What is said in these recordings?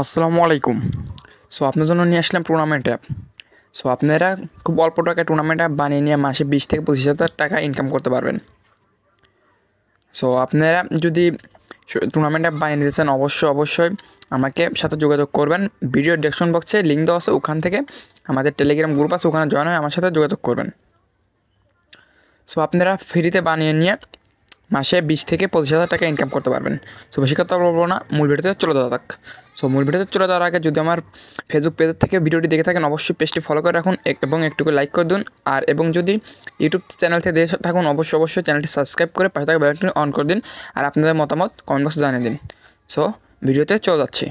আসসালামু আলাইকুম। সো আপনার জন্য নিয়ে আসলাম টুর্নামেন্ট অ্যাপ। সো আপনারা খুব অল্প টাকায় টুর্নামেন্ট অ্যাপ বানিয়ে নিয়ে মাসে 20 থেকে 25,000 টাকা ইনকাম করতে পারবেন। সো আপনারা যদি টুর্নামেন্ট অ্যাপ বানিয়ে নিতে চান অবশ্যই আমাকে সাথে যোগাযোগ করবেন। ভিডিও ডেসক্রিপশন বক্সে লিঙ্ক দেওয়া আছে, ওখান থেকে আমাদের টেলিগ্রাম গ্রুপ আছে, ওখানে জয়েন হয়ে আমার সাথে যোগাযোগ করবেন। সো আপনারা ফ্রিতে বানিয়ে নিয়ে মাসে 20 থেকে 25,000 টাকা ইনকাম করতে পারবেন। সো বেশি কথা বলবো না, মূল ভিডিওতে চলে যাওয়া যাক। সো মূল ভিডিওতে চলে যাওয়ার আগে যদি আমার ফেসবুক পেজের থেকে ভিডিওটি দেখে থাকেন অবশ্যই পেজটি ফলো করে রাখুন এবং একটু লাইক করে দিন। আর এবং যদি ইউটিউব চ্যানেল থেকে দেখে থাকুন অবশ্যই চ্যানেলটি সাবস্ক্রাইব করে পাশে থাকা বেলটি অন করে দিন। আর আপনাদের মতামত কমেন্ট বক্সে জানিয়ে দিন। সো ভিডিওতে চলে যাচ্ছি।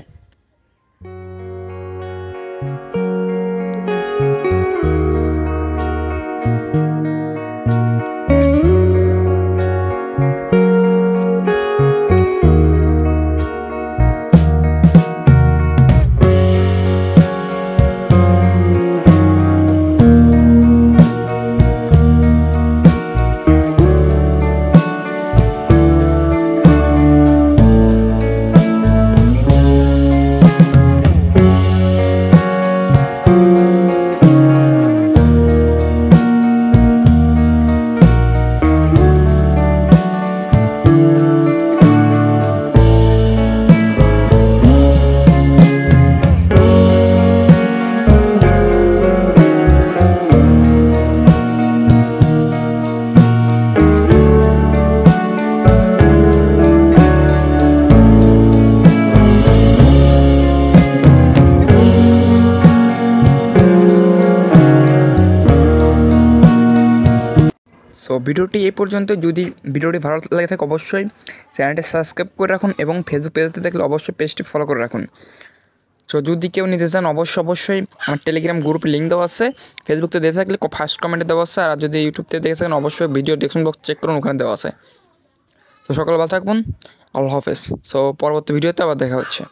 সো ভিডিওটি এই পর্যন্ত। যদি ভিডিওটি ভালো লাগে থাকে অবশ্যই চ্যানেলটি সাবস্ক্রাইব করে রাখুন এবং ফেসবুক পেজতে দেখলে অবশ্যই পেজটি ফলো করে রাখুন। সো যদি কেউ নিতে চান অবশ্যই আমার টেলিগ্রাম গ্রুপে লিঙ্ক দেওয়া আছে, ফেসবুকতে দেখে থাকলে ফার্স্ট কমেন্টে দেওয়া আছে, আর যদি ইউটিউবতে দেখে থাকেন অবশ্যই ভিডিও ডেসক্রিপশন বক্স চেক করুন, ওখানে দেওয়া আছে। তো সকাল ভালো থাকবেন, আল্লাহ হাফেজ। সো পরবর্তী ভিডিওতে আবার দেখা হচ্ছে।